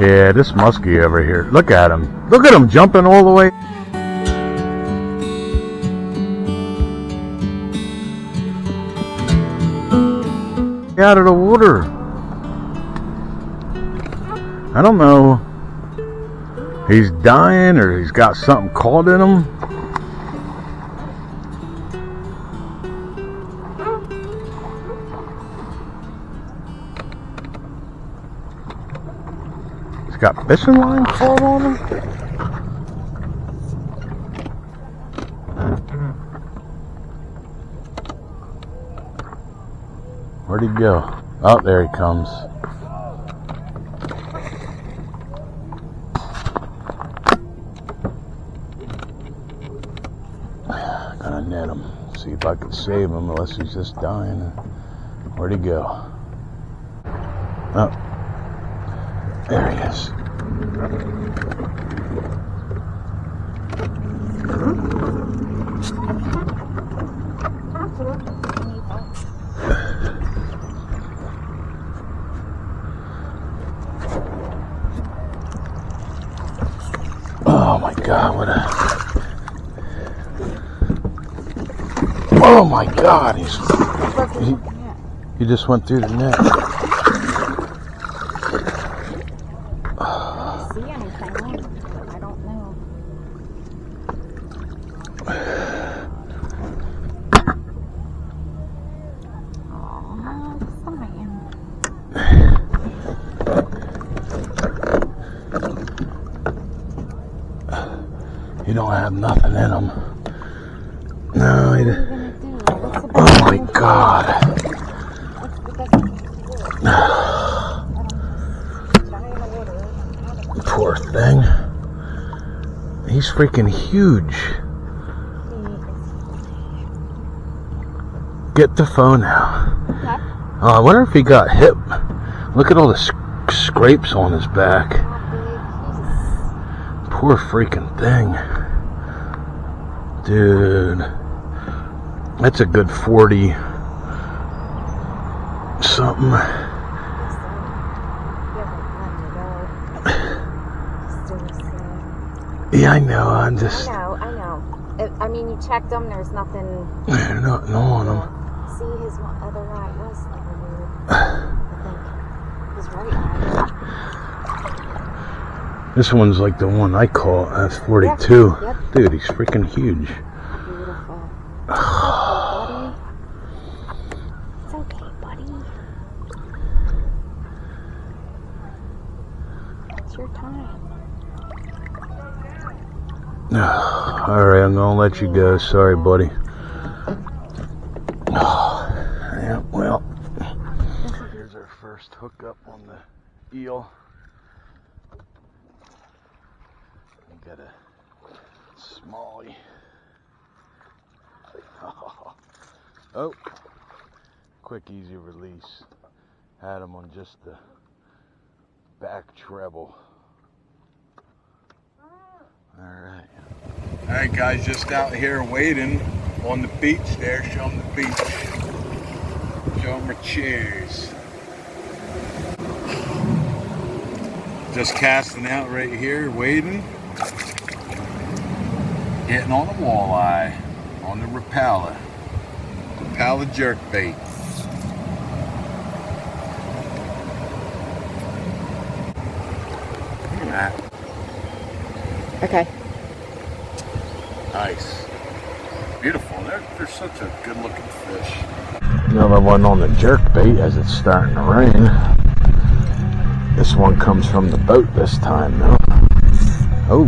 Yeah, this musky over here. Look at him. Look at him jumping all the way. Out of the water. I don't know. He's dying or he's got something caught in him. He's got fishing line caught on him. Where'd he go? Oh, there he comes. Gonna net him. See if I can save him, unless he's just dying. Where'd he go? Oh, there he is. Oh my God, what a... Oh my God, he just went through the net. I don't see anything. I don't know. Oh, fine. You don't have nothing in him. No, he didn't. Oh my God. Poor thing. He's freaking huge. Get the phone out. Oh, I wonder if he got hit. Look at all the scrapes on his back. Poor freaking thing. Dude. That's a good 40 something. Yeah, I know. I know. I mean, you checked them. There's nothing. There's nothing on them. See, his other eye was like removed. I think his right eye. This one's like the one I caught. That's 42. Yep. Dude, he's freaking huge. Beautiful. It's okay, buddy. It's your time. Alright, I'm gonna let you go. Sorry, buddy. Yeah, well, here's our first hookup on the eel. We got a smallie. Oh, quick, easy release. Had him on just the back treble. Alright guys, just out here waiting on the beach there. Show them the beach. Show them our chairs. Just casting out right here, waiting. Getting on the walleye, on the Rapala jerkbait. Look at that. Okay. Nice. Beautiful. They're such a good looking fish. Another one on the jerkbait as it's starting to rain. This one comes from the boat this time though. Oh.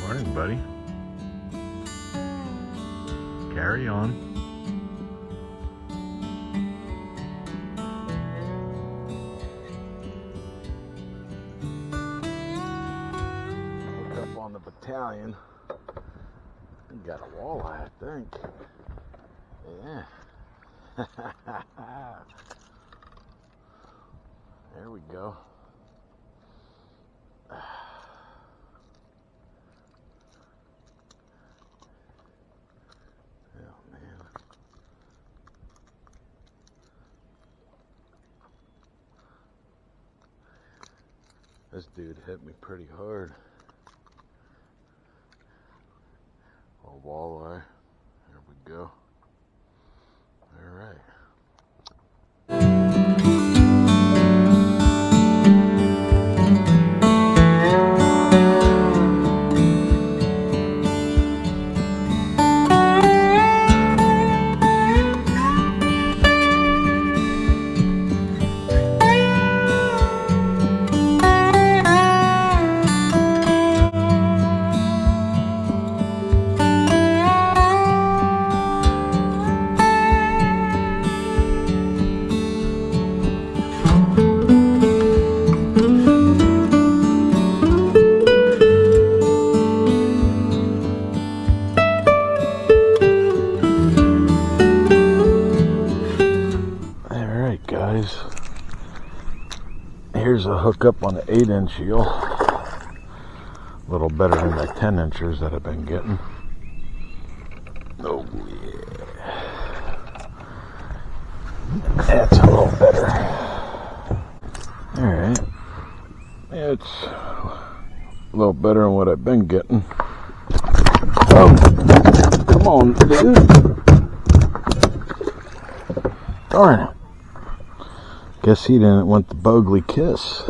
Morning, buddy. Carry on. Look up on the battalion. We got a walleye, I think. Yeah. There we go. This dude hit me pretty hard. A walleye. There we go. All right. Guys, here's a hookup on the 8-inch eel. A little better than the 10 inchers that I've been getting. Oh yeah, that's a little better. All right, it's a little better than what I've been getting. Oh, come on, dude! Darn it. Guess he didn't want the bogey kiss.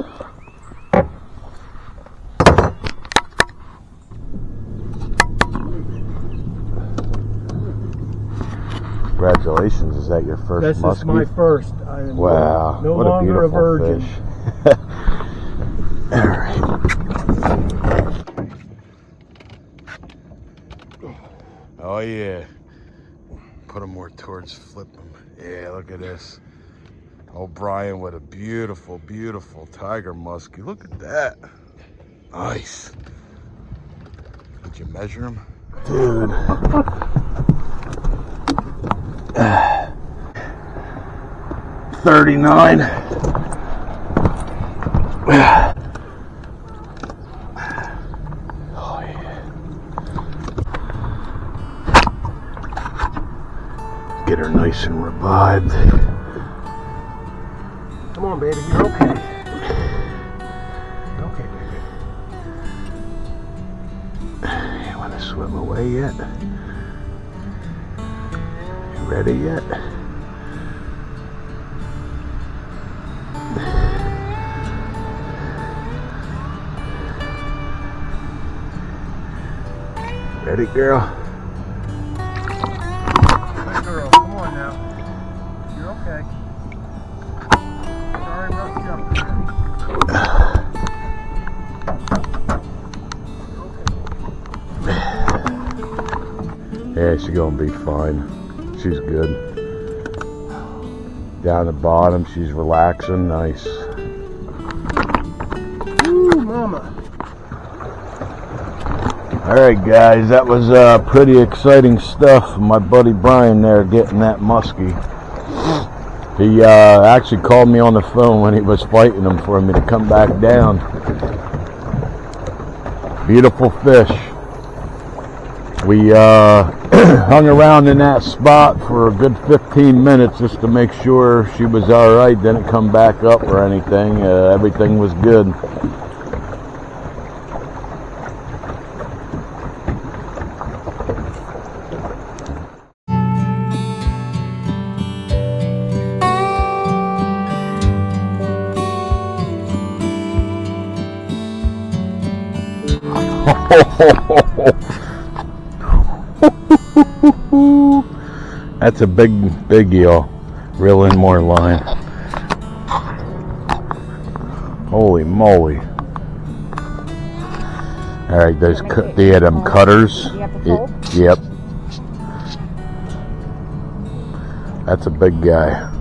Congratulations, is that your first this musky? This is my first. I am wow, no what longer a beautiful virgin. fish. All right. Oh yeah. Put them more towards flip them. Yeah, look at this. O'Brien with a beautiful, beautiful tiger muskie. Look at that. Nice. Did you measure him? Dude. 39. Oh yeah. Get her nice and revived. Come on, baby, you're okay. Okay, baby. You want to swim away yet? You ready yet? Ready, girl? Hey, girl, come on now. You're okay. Sorry, rough you up. Yeah, she's gonna be fine. She's good. Down the bottom, she's relaxing. Nice. Ooh, mama. Alright guys, that was pretty exciting stuff. My buddy Brian there getting that muskie. He actually called me on the phone when he was fighting him for me to come back down. Beautiful fish. We hung around in that spot for a good 15 minutes just to make sure she was alright, didn't come back up or anything. Everything was good. That's a big eel. Reel in more line. Holy moly. Alright, they had them cutters. Yep. That's a big guy.